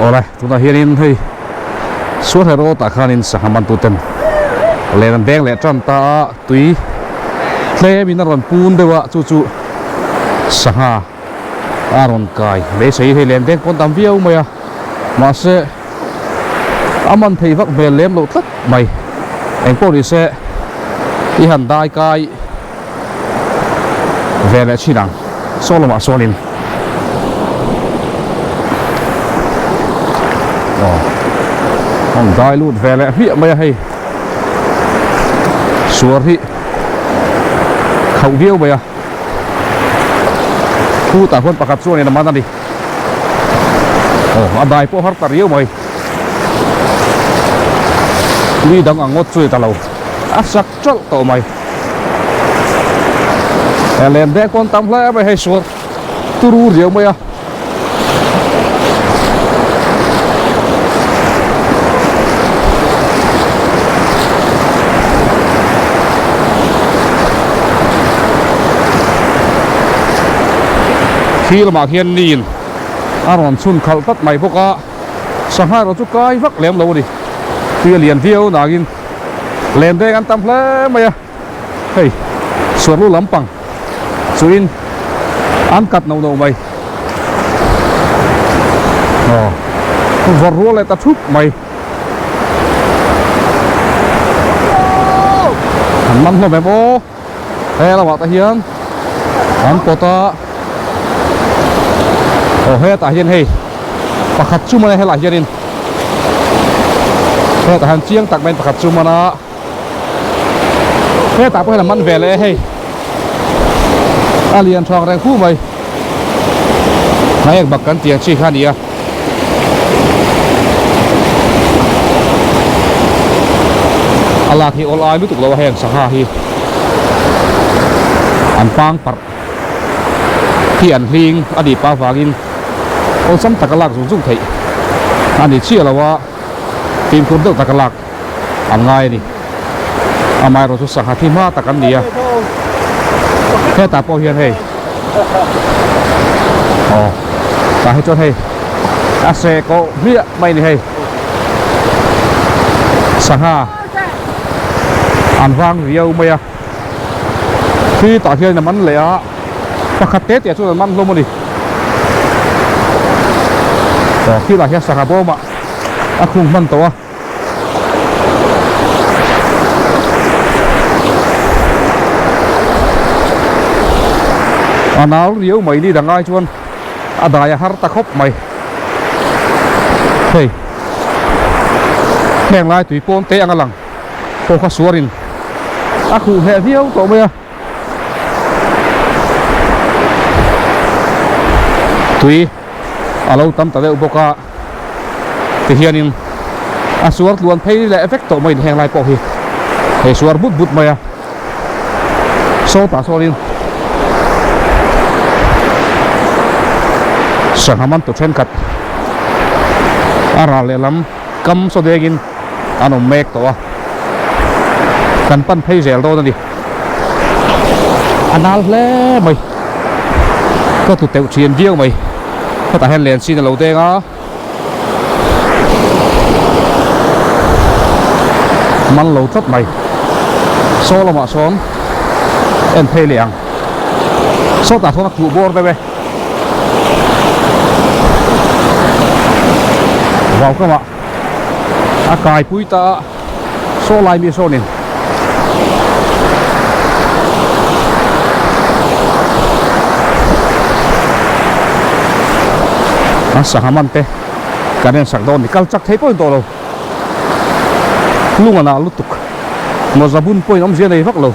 Ora, tuna hianin hei suốt hero ta khanin sahaman tuten lenan deng le tram ta tui tle minaron pun dewa chu chu saha aron kai le sei hei len deng kon tam viau maya ma se aman thei vak bel lem lo tlat mai eng po ri se i han dai kai vele chinang soloma solin ông dai luôn về lại hiện bây hay xuống thì không viêu bây giờ khu tả quân bạc hạt xuống này làm ăn đi anh dai po har tar yêu mày đi đang ăn ngót chui ta lâu áp sắc chốt tổ mày lên đây con tắm lại bây hay xuống tu ru riêu mày à khi mà hiền nhìn aron sun khal tất mày bốc á sang hai rồi chút cái vắt lém lâu đi tia liền viêu nãy lên đây ăn tắm lẽ mày à hey suốt lu lắm bằng suin ăn cắt nâu nâu mày vọt rúa lại ta thúc mày hắn mắn thôi mày bố hay là bảo ta hiền hắn có ta he ta hiền hay pakhat chu mana he la hianin he ta han chiang tak men pakhat chu mana he ta po la man ve le hey alian thong rang khu mai nai ek bakkan tiang chi khania ala hi ol ai lutuk lo heng saha hi an pang par hian hling adi pa wangin ol sam takalak zung thei ani chia lawa tim kun deuh takalak an ngai ni amai ro chu sangha thi ma takan nia he ta po hian hei ta he chon hei ase ko bia mai ni hei sangha an wang riau mai a khi ta hian na man le a pakhat te te chu man lo mo ni khi là hết sạc bom ạ, không mặn to, nào riêu mấy đi đằng ai chuan, đại har ta khóc mày, hey, hẹn lại tùy pon té ăn lằng, po khá suarin, không hẹn riêu to mày, tùy alo tam ta deuh bawk a ti hianin a suar tluan phei le effect to mai heng lai pawh hi he suar but but mai a so ta sorin sanghaman to then kat ara le lam kam so degin ano mek to a kan pan phei zel do na ni anal hle mai ko tu teu chien viau mai có ta hẹn liền xin là lâu tên á mắn lâu thất mày số là mà xóm em thuê liền số ta thôi cụ bor đây vào các bạn cài pui ta số lại mi số này sahaman te kanen sak don kal chak thei point to lo lunga na lutuk mo zabun point om zia nei vak lo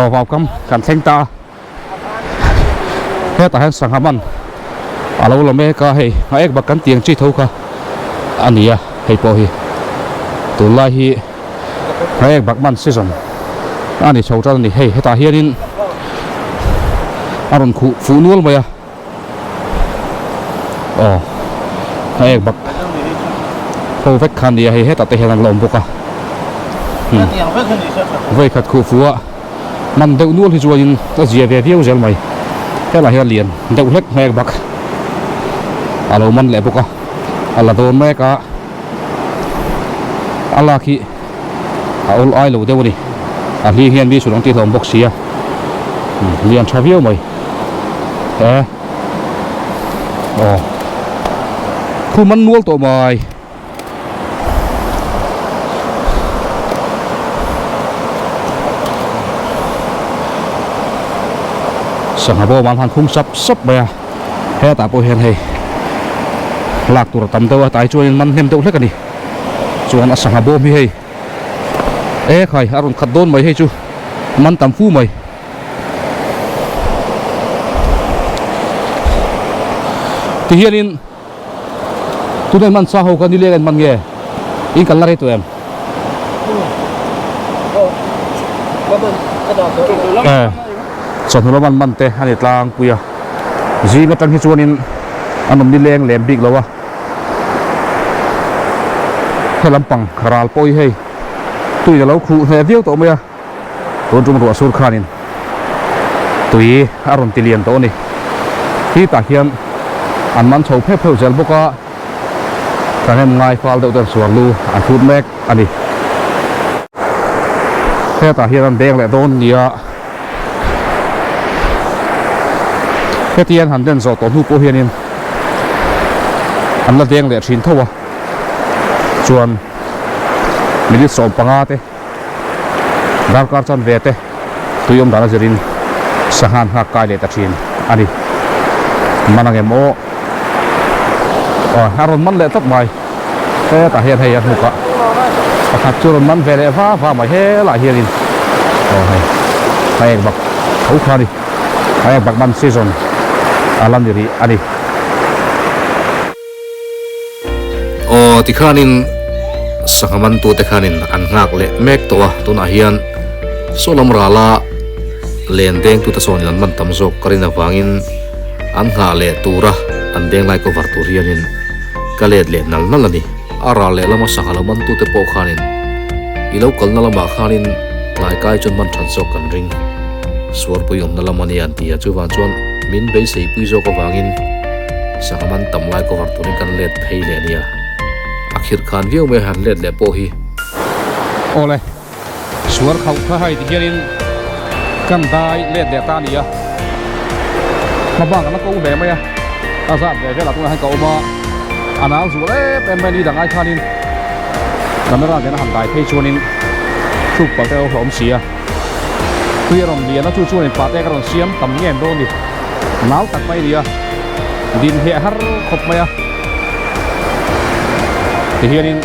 vào cam kan theng ta he ta han sahaman alo lo me ka hei a ek bakan tiang chi tho ka ania hei po hi tu lai hi a ek bakman season ani chau tra ni hei heta hianin aron khu fu nual maya ai bak ho vek khan dia hei heta te helan lom boka ve khat khu fu a man deuh nual hi chuanin a zia ve viau zel mai hela hian lian deuh hlek mek bak alo man le boka ala don meka ala khi a ol ai lo deuh ni a hi hian mi surang ti thom box sia lian tha viau mai khu man nual to mai sang habo man han khung sap baya he ta po hen he lak tur tam to tai chuan man hem to hlek ani chuan a sang habo mi he khai arun khat don mai he chu man tam fu mai ti hianin tu den man sa ho kan ni le man nge in kan la re tu em chon man te ani tlang puya ji nga tang hi chuanin anom ni leng lem big lawa helampang ral poi hei tui lo khu he viu to maya ton tum ro sur khanin tui aron tilian to ni hi ta hian an man chho phe pheu zel boka kan hem ngai fal deuh ter suang lu an thut mek ani he ta hian an deng le don nia hetian han den zo to hu po hianin an la deng le thin thowa chuan minit som panga te dar kar chan ve te tuyom dana zerin sahan ha kai le ta thin ani manang emo haron man le tap mai te ta hian hei an muka pakhat churon man ve le va mai he la hianin hai bak khau khani hai bak man season alam diri ani tikhanin sangaman tu tekhanin an ngak le mek to tuna hian solam rala len deng tu ta son lan man tam jok karina wangin an nga le tura an deng lai ko var tur hianin kalet le nal nalani ara le lama sangalaman tu te po khanin ilo kal nalama khanin lai kai chon man than jok kan ring suar puyom nalamani an tia chuwan chuan min be sei pui zo ko wangin sangaman tam lai ko var turin kan let phei le nia akhir khan viu me han let le po hi ole suar khau kha hai ti hianin kan dai let le ta nia ma bang na ko be mai a ta sa ve ve la tu han ko ma anang zu le pe me ni dang ai khanin camera de na han dai phei chuanin thuk pa te hom sia tuy rom dia na chu chuanin pa te ka ron siam tam ngen do ni nau tak mai dia din he har khop mai a ti hianin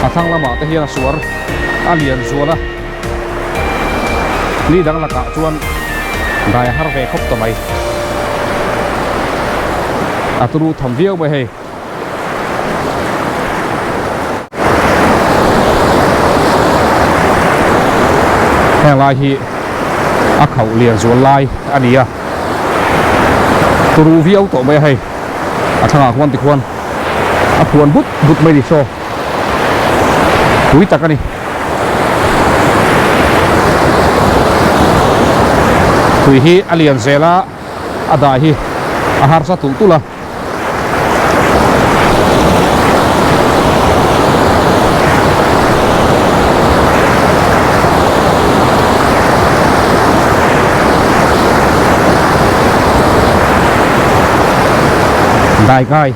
athang lama te hian suar alian zuala ni dang la ka chuan dai har ve khop to mai aturu tham viau mai he heng lai hi a khau lian zual lai ania turu viau to mai he athanga khwan ti khwan a phuan but mai di so tui takani tui hi alian zela ada hi ahar sa tula dai kai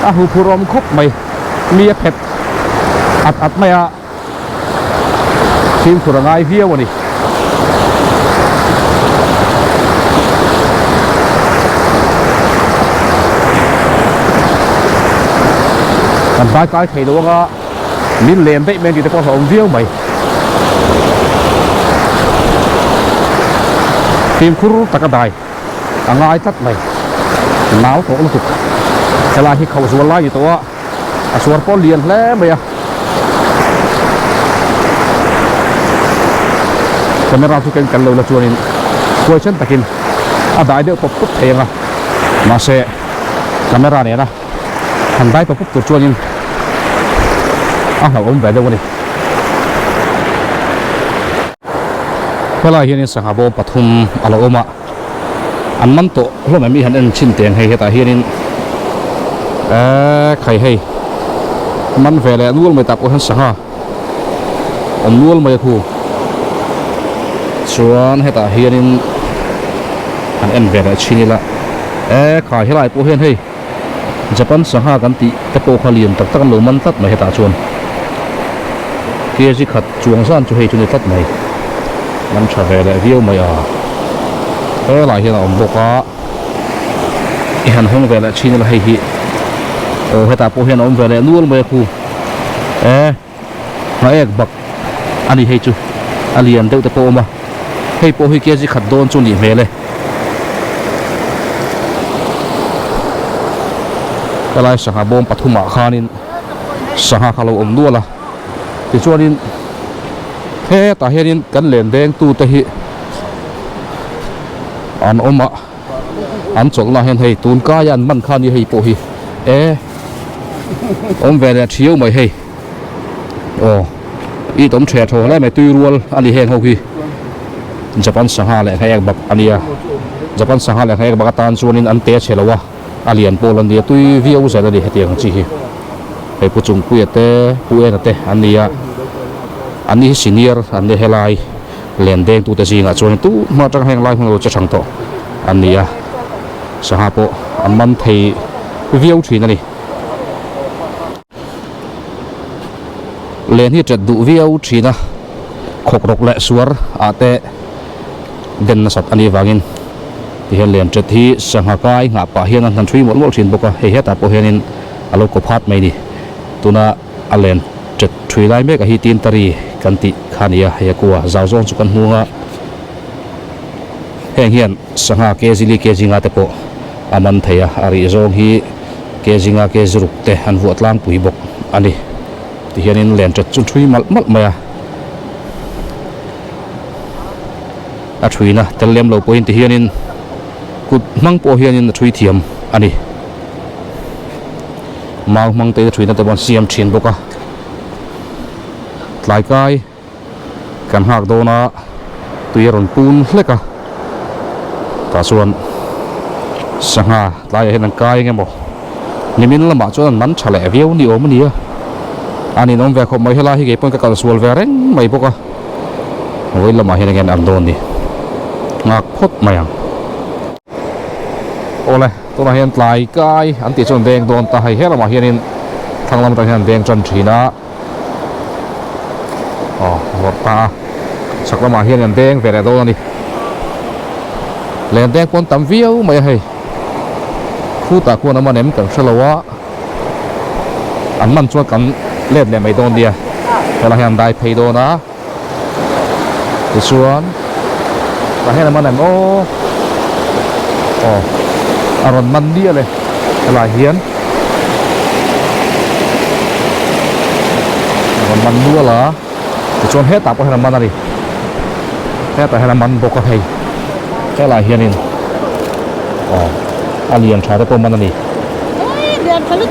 a hu phurom khop mai mia phet at mai a sim phurangai viau ani kan dai kai thei lo ga min lem dei men ti te ko hom viau mai sim khuru takadai angai tat mai náo to lu tuk kala hi khau zual lai to a suar pon lian hle mai a camera tu kan lo la chuanin question takin a dai de pop pop thenga ma se camera ne na han dai pop pop tur chuanin a hlau om ve de wani helai hianin sangha bom pathum alo oma an man to hlom mi han en chin teng hei heta hianin khai hei man vele nuol mai tak o han sangha nuol mai khu chuan heta hianin an en vele chinila khai helai po hian hei Japan sangha kan ti te po khalian tak tak lo man tat mai heta chuan kezi khat chuang san chu hei chu ni tat mai man tha vele viau mai a helai hian om boka ihan hong vele chinila hei hi heta po hian om vele nuol mai khu ma ek bak ani hei chu alian deuh te po ma hei po hi kezi khat don chu ni mele helai sangha bom pathuma khanin sangha khalo om nuala ti chuanin he ta hianin kan len deng tu te hi an oma an cholna hen hei tun ka yan man khani hei po hi om vele thiu mai hei i tom thre tho lai mai tui rual ani heng ho hi Japan sangha le khayak bak ania Japan sangha le khayak bak tan chuanin an te chhelowa alian polan dia tui viau za di hetiang chi hi hei puchung puete puena te ania ani senior an de helai len deng tu te jinga chuan tu ma tang heng lai hlo cha thang to ania sangha po an man thei viau thin ani len hi chat du viau thina khokrok le suar ate den na sat ani wangin ti hen len chat hi sangha kai nga pa hian an thui mol mol thin boka he heta po hianin alo ko phat mai ni tuna alen chat thui lai me ka hi tin tari kan ti khania he kwa zaw zong chu kan hunga heng hian sangha ke zili ke jinga te po aman theya ari zong hi ke jinga ke zruk te an vuat lang pui bok ani ti hianin len chat chu thui mal mal maya a thuina tellem lo point ti hianin kut mang po hianin thui thiam ani mau mang te thuina te bon siam thin boka tlai kai kan hak dona tuiron pun hleka ta chuan sangha tlai hen an kai ngemo nimin lama chuan man chale viau ni om nia ani nom ve kho mai hela hi ge pon ka kal sual ve reng mai boka hoi lama hen ngen an don ni ngak phot mayang ole tuna hian tlai kai an ti chon deng don ta hai helama hianin thanglam ta hian deng chan thina ta saklama hian an deng vele do ani len deng pon tam viau mai hei khu ta ko na ma nem kan shalawa an man chuan kan let le mai don dia hela hian dai phei do na ti chuan ta hian ma nem aron man dia le hela hian aron man nu la ti chuan he ta po hela man ani he ta hela man boka hei hela hianin alian thare po man ani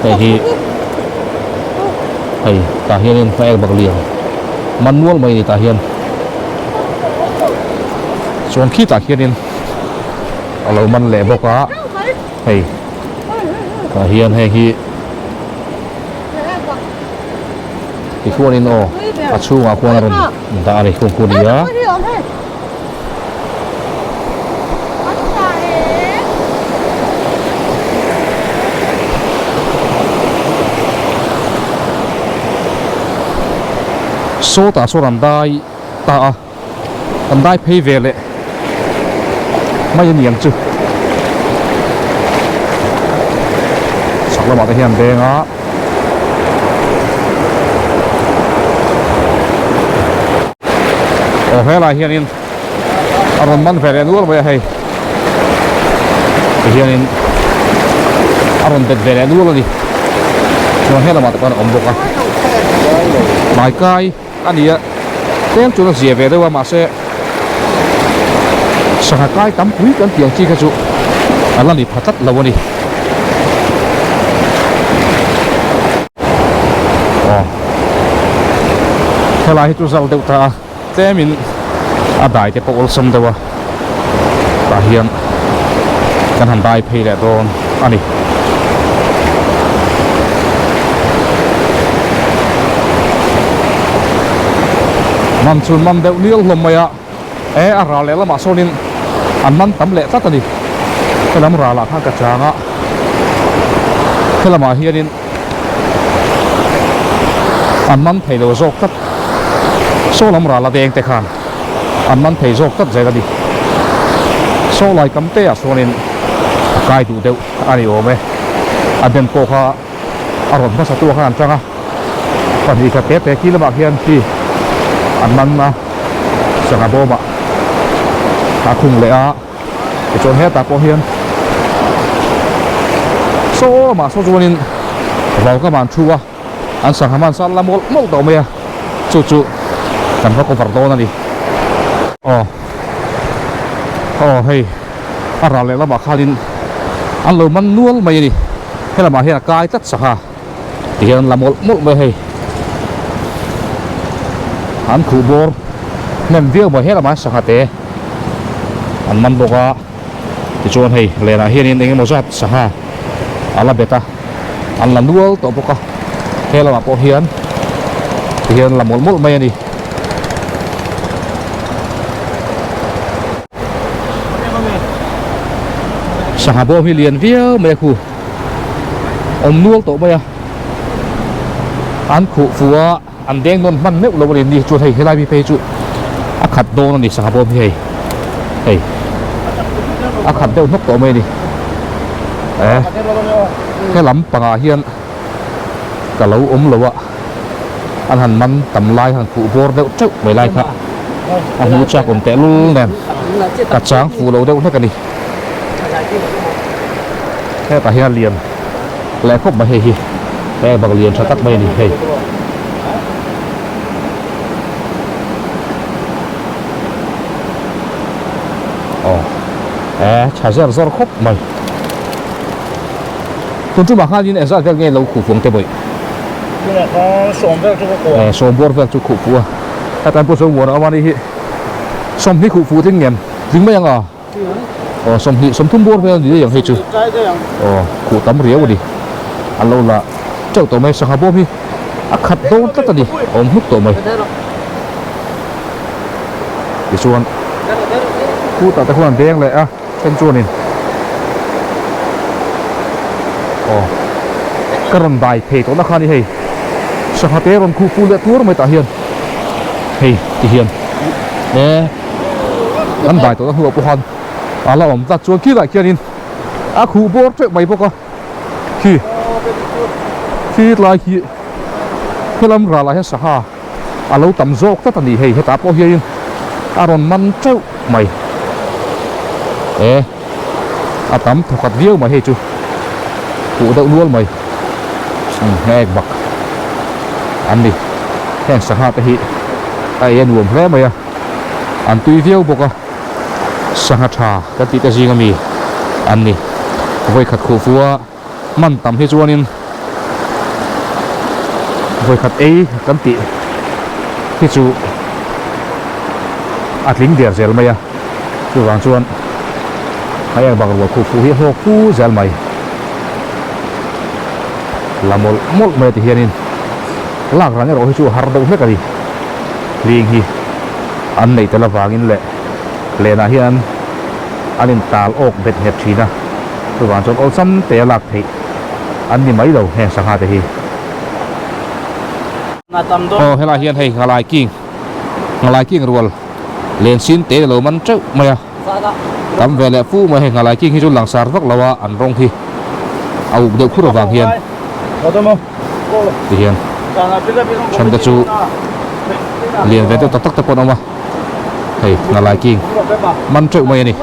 hei hei ta hianin fa ek bak liang man nual mai ni ta hian chuan khi ta hianin alo man le boka hei ta hian hei hi ti khuanin a chunga khuana ron da ani khung khunia so ta so ran dai ta an dai phei vele mai niang chu sakla ma ta hian denga hela hianin aron man vele nual mai hei hianin aron bet vele nual ani chuan hela ma ta kan om boka mai kai ania tem chu na zia ve dewa ma se sangha kai tam pui kan tiang chi kha chu alani phatat lawani helai hi chu zal deuh ta temin đại te pol som dewa ta hian kan han dai phei le don ani man chun man deuh nial hlom maya ra le lama sonin an man tam le tat ani kelam ra la thang ka changa kelama hianin an man thei lo jok tat so lam ra la deng te khan an man thei jok tat zega di so lai kam te a sonin kai du deuh ani ome aden ko kha aron ma sa tu khan changa pani ka te kilama hian ti an man na sanga boma ta khung le a ke chon he ta po hian so ma so chuanin vào các bạn chua an sang haman san la mol mol do me chu chu kan ko var do na ni hey ara le la ba khalin an lo man nual mai ni he la ma he kai tat sa ha ti hian la mol mol me hey an khu bor nem viau ma he la ma sa ha te an man boka ti chuan hei le na hian in enge mo zat sa ha ala beta an la nual to boka he la ma po hian ti hian la mol mol mai ni sa ha bo hi lian viau me khu om nual to mai an khu fuwa an deng non man meu lo ni chu thei helai bi pe chu a khat do ni sa ha bo hi hey a khat deuh nok to mai ni cái lắm bằng hiền cả lâu lo anh hàn man tầm lai hàn phụ vô đeo trước mấy lai khác anh hú cha còn té luôn nè cả tráng phụ lâu đeo hết cả đi thế cả hiền liền lại khóc mà hề cái bằng liền cho tắt mây đi hề chả ra rồi khóc mày tuần trước mà hai दिन ऐसा क्या nghe lâu khủ phồng thế vậy? cái này có sôm về cho cái cổ. Sôm bor về cho khủ phù à? Tại tại bữa sôm bor ở đây sôm thì khủ phù thế nghe, dính mấy à? Sôm thun bor về gì vậy chứ? Khủ tắm riêu đi. Anh lâu là chỗ tụi mày sang hà bom đi, khát đâu tất cả đi, hút tụi mày. Đi xuống. Khủ tại không làm đen lại trên chuồn này. Cái rần đài thể tố nó khá đi hề sao hạt tế rần khu phu lệ túa mới ta hiền hề thì hiền nè rần đài tố nó hùa bố hòn là ổng ta chua kia lại kia nhìn khu bố trệ bày bố cơ khi lại khi lâm ra lại hết xa hà lâu tầm dọc tất tần đi hề hết tạp bố hiền rần măn trâu mày tắm thật khát viêu mà hề chú cụ đậu luôn mày nghe bạc ăn đi khen sa ha hi ai en uom hle mày ăn tùy viêu bọc sa ha tha cái tí cái gì ngami ăn đi với khát khổ phua man tầm hi chuanin với khát ấy cái tí hi chu lính đẹp zel mày chu vàng chuan hay bạc rồi khổ phù hi ho phù zel mày là một mẹ thì hiền lạc ra rồi chú har đâu hết cả đi liền hi anh này tên là vàng lệ là hiền anh taal ốc bệt hẹp chi na tôi bảo cho ông xăm té lạc thì anh đi mấy đầu hẹn sang hai thì hi hay là hiền hay ngài lại kinh rồi liền xin té là mình trước mày tắm về lệ phu mà hay ngài lại kinh khi chú làng sar vắc là anh rong hi ao được khu vàng hiền thì hiền trong cái chú liền về tôi tắt tắt con ông mà hey ngài lại kinh man triệu mày này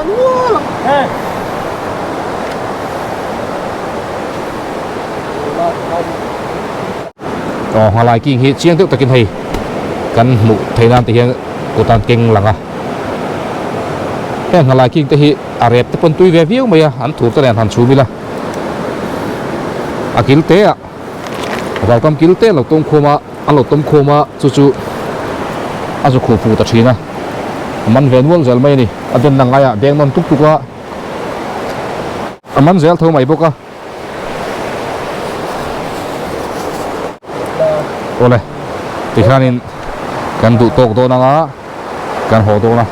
ngài lại kinh hiện chiang tiếp tục kinh thầy căn mụ thầy nam thì hiện của tàn kinh là cái ngài lại kinh thì arep tập quân tuy về viu mày anh thủ tới đèn thành chú mi là kil te vào tam kil te lo tom khoma alo tom khoma chu chu azu khu fu ta thina man ven wal zel mai ni aden nang aya deng non tuk tuka aman zel tho mai boka ole tikhanin kan du tok do nanga kan ho do na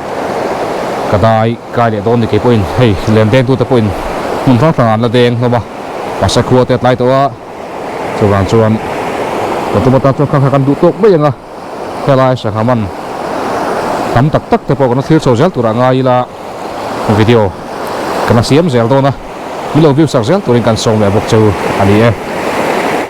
kadai kai le don ni ke point hei lem deng tu te point mun thang thang la deng no ba pasa khuwa te lai to a chuan chuan tu mata chu kan du tok ba yanga helai sa khaman tam tak tak te po kan thil so zel tura ngai la video kana siam zel do na milo view sak zel turin kan song le bok chu ani e